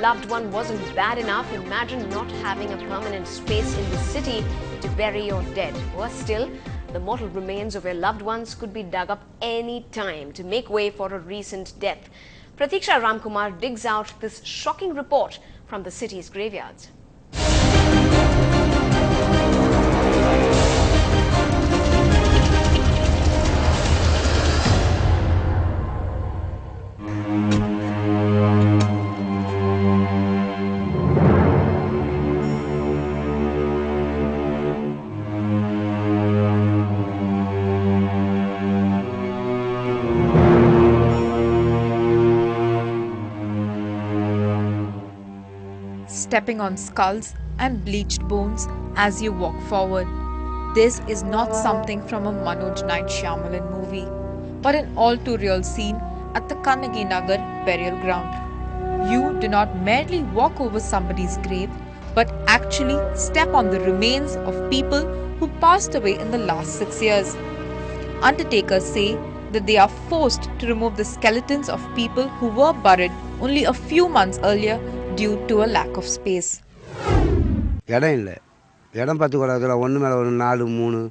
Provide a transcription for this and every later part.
loved one wasn't bad enough, imagine not having a permanent space in the city to bury your dead. Worse still, the mortal remains of your loved ones could be dug up any time to make way for a recent death. Pratiksha Ramkumar digs out this shocking report from the city's graveyards. Stepping on skulls and bleached bones as you walk forward. This is not something from a Manoj Night Shyamalan movie, but an all-too-real scene at the Kannagi Nagar burial ground. You do not merely walk over somebody's grave, but actually step on the remains of people who passed away in the last 6 years. Undertakers say that they are forced to remove the skeletons of people who were buried only a few months earlier due to a lack of space. இடம் இல்லை. இடம் பார்த்து கூடாதுல ஒன்று மேலே ஒரு 4 3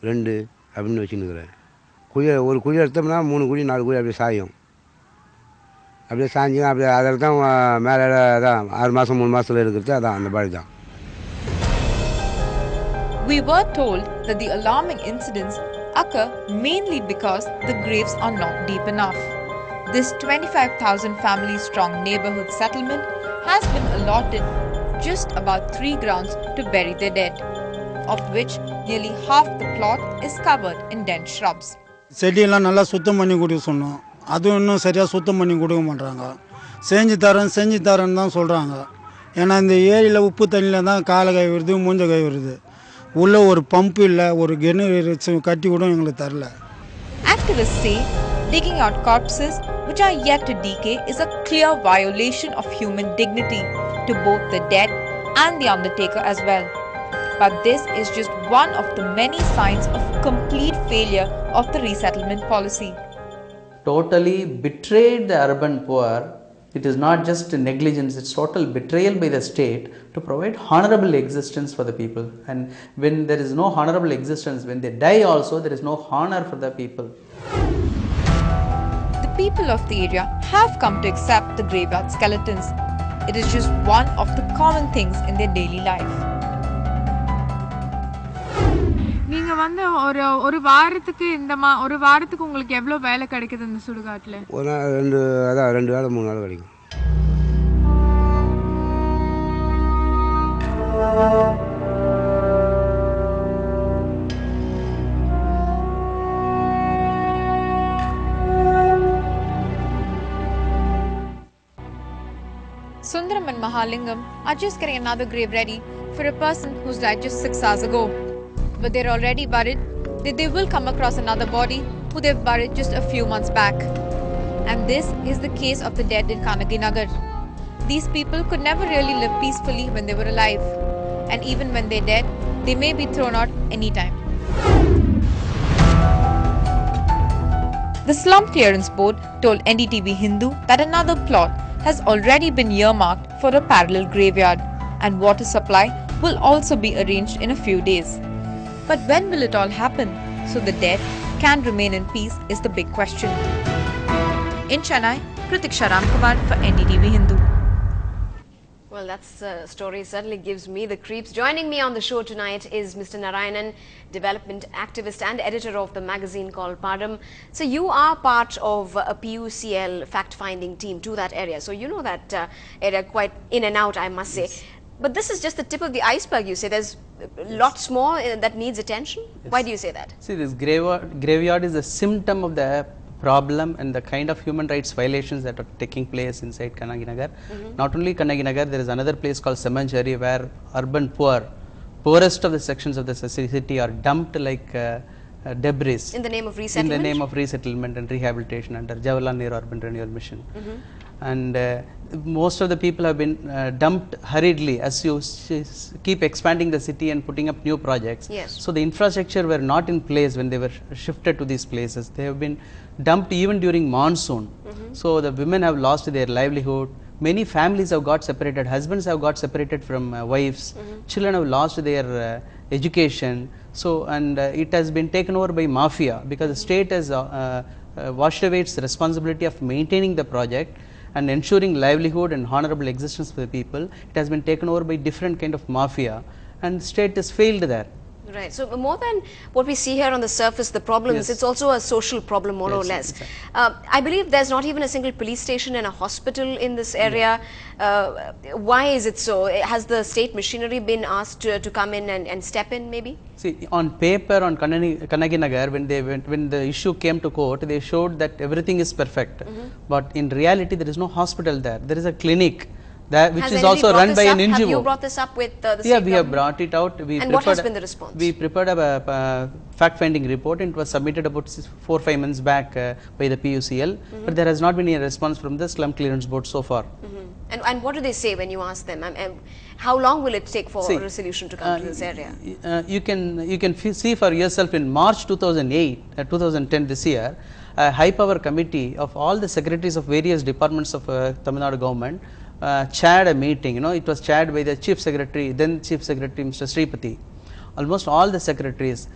2 அப்படின்னு வச்சுன்னுக்கிறேன். ஒரு குழி எடுத்தோம்னா 3 குழி 4 குழி அப்படியே சாயும். அப்படியே சாஞ்சி அப்படியே அதில் தான் மேலே அதான் 6 மாதம் 3 மாதத்தில் இருக்கிறது அதான் அந்த பாடி தான். We were told that the alarming incidents occur mainly because the graves are not deep enough. This 25,000 family strong neighborhood settlement has been allotted just about 3 grounds to bury their dead, of which nearly half the plot is covered in dense shrubs. செடியெல்லாம் நல்லா சுத்தம் பண்ணி கொடுக்க சொன்னோம். அதுவும் இன்னும் சரியாக சுத்தம் பண்ணி கொடுக்க மாட்டாங்க. செஞ்சு தரேன்னு தான் சொல்கிறாங்க. ஏன்னா இந்த ஏரியில் உப்பு தண்ணியில் தான் காலை கை வருது மூஞ்ச கை வருது. உள்ள ஒரு பம்பு இல்லை, ஒரு கிணறு கட்டி கூட எங்களுக்கு தரல. Activists say digging out corpses which are yet to decay is a clear violation of human dignity to both the dead and the undertaker as well. But this is just one of the many signs of complete failure of the resettlement policy. Totally betrayed the urban poor. It is not just negligence, it's total betrayal by the state to provide honorable existence for the people. And when there is no honorable existence, when they die also, there is no honor for the people. The people of the area have come to accept the graveyard skeletons. It is just one of the common things in their daily life. நீங்க வந்து ஒரு வாரத்துக்கு ஒரு வாரத்துக்கு உங்களுக்கு எவ்வளவு வேலை கிடைக்குது இந்த சுடுகாட்டுல? ஒரு 2 வேளை 3 வேளை கிடைக்கும். Sundaram and Mahalingam are just getting another grave ready for a person who's died just 6 hours ago. But they're already worried that they will come across another body who they've buried just a few months back. And this is the case of the dead in Kannagi Nagar. These people could never really live peacefully when they were alive. And even when they're dead, they may be thrown out anytime. The Slum Clearance Board told Ndtv-Hindu that another plot has already been earmarked for a parallel graveyard, and water supply will also be arranged in a few days. But when will it all happen so the dead can remain in peace is the big question. In Chennai, Pratiksha Ramkumar for Ndtv-Hindu. Well, that story certainly gives me the creeps. Joining me on the show tonight is Mr. Narayanan, development activist and editor of the magazine called Padam. So you are part of a PUCL fact-finding team to that area. So you know that area quite in and out, I must say. Yes. But this is just the tip of the iceberg, you say. There's lots more that needs attention. Yes. Why do you say that? See, this graveyard is a symptom of the problem and the kind of human rights violations that are taking place inside Kannagi Nagar. Not only Kannagi Nagar, there is another place called Semancheri where urban poorest of the sections of the city are dumped like debris. In the name of resettlement? In the name of resettlement and rehabilitation under Jawaharlal Nehru Urban Renewal Mission. And most of the people have been dumped hurriedly as you keep expanding the city and putting up new projects. Yes. So the infrastructure were not in place when they were shifted to these places. They have been dumped even during monsoon. So the women have lost their livelihood, Many families have got separated, husbands have got separated from wives, children have lost their education. So, and it has been taken over by mafia, because the state has washed away its responsibility of maintaining the project and ensuring livelihood and honorable existence for the people. It has been taken over by different kind of mafia, and state has failed there. Right. So more than what we see here on the surface, the problems, Yes. it's also a social problem, more or Yes, less. exactly. I believe there's not even a single police station and a hospital in this area. Why is it so? Has the state machinery been asked to come in and step in, maybe? See, on paper, on Kannagi Nagar, when the issue came to court, they showed that everything is perfect. But in reality, there is no hospispital there. There is a clinic that, which Has is anybody also brought run this by an up? NGO. Have you brought this up with the state Yeah, we have government? brought it out. And what has been the response? We prepared a fact-finding report, and it was submitted about 4 or 5 months back by the PUCL, but there has not been any response from the Slum Clearance Board so far. And what do they say when you ask them? How long will it take for a resolution to come to this area? You can see for yourself in March 2010 this year, a high power committee of all the secretaries of various departments of Tamil Nadu government chaired a meeting. It was chaired by the Chief Secretary, then Chief Secretary Mr. Sripati. Almost all the secretaries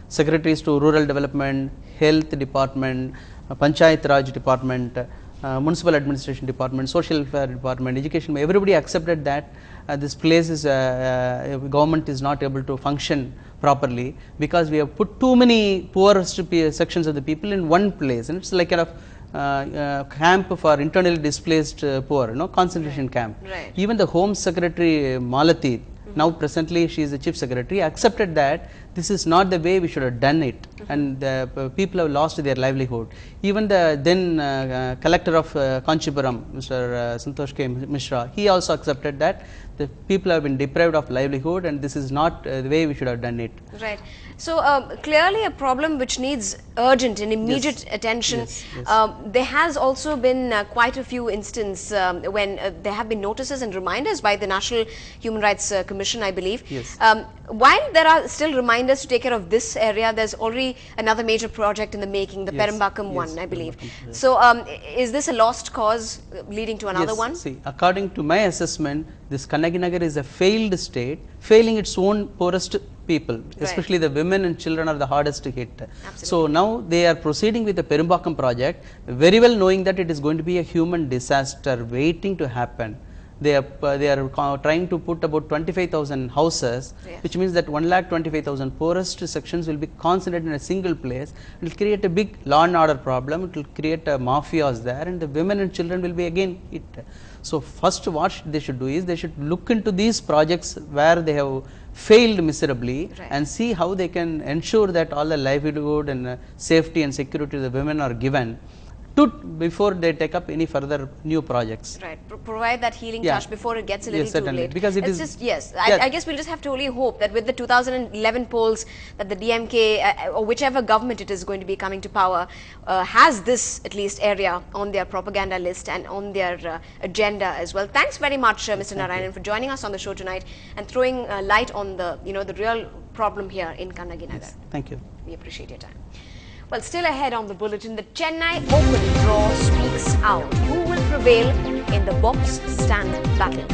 to Rural Development, Health Department, Panchayat Raj Department, Municipal Administration Department, Social Welfare Department, Education, everybody accepted that this place is government is not able to function properly, because we have put too many poorest sections of the people in one place, and it's like kind of camp for internally displaced poor, concentration camp. Right. Even the Home Secretary Malati, now presently she is the Chief Secretary, accepted that this is not the way we should have done it, and the people have lost their livelihood. Even the then collector of Kanchipuram, Mr. Santosh K. Mishra, he also accepted that the people have been deprived of livelihood, and this is not the way we should have done it. Right. So clearly a problem which needs urgent and immediate attention. Yes, yes. There has also been quite a few instances when there have been notices and reminders by the National Human Rights Commission, I believe. Yes. While there are still reminders to take care of this area, there's already another major project in the making, the Yes, Perambakam yes, one, I believe. Perambakam, yes. So is this a lost cause leading to another Yes, one? see, according to my assessment, this Kannagi Nagar is a failed state, failing its own poorest people, especially the women and children are the hardest hit. Absolutely. So now they are proceeding with the Perambakam project, very well knowing that it is going to be a human disaster waiting to happen. They are trying to put about 25,000 houses, Yes. which means that 1,25,000 poorest sections will be concentrated in a single place. It will create a big law and order problem. It will create mafias there, and the women and children will be again hit. So first, what they should do is they should look into these projects where they have failed miserably, Right. and see how they can ensure that all the livelihood and safety and security to the women are given before they take up any further new projects. Right, provide that healing Yeah. touch before it gets a little Yes, too certainly, late. because it It's is- just, yes, Yeah. I guess we'll just have to only hope that with the 2011 polls that the DMK or whichever government it is going to be coming to power has this at least area on their propaganda list and on their agenda as well. Thanks very much, Mr. Narayanan, for joining us on the show tonight and throwing light on the the real problem here in Kannagi Nagar. Thank you. We appreciate your time. Well, still ahead on the bulletin, the Chennai Open draw speaks out. Who will prevail in the box stand battle?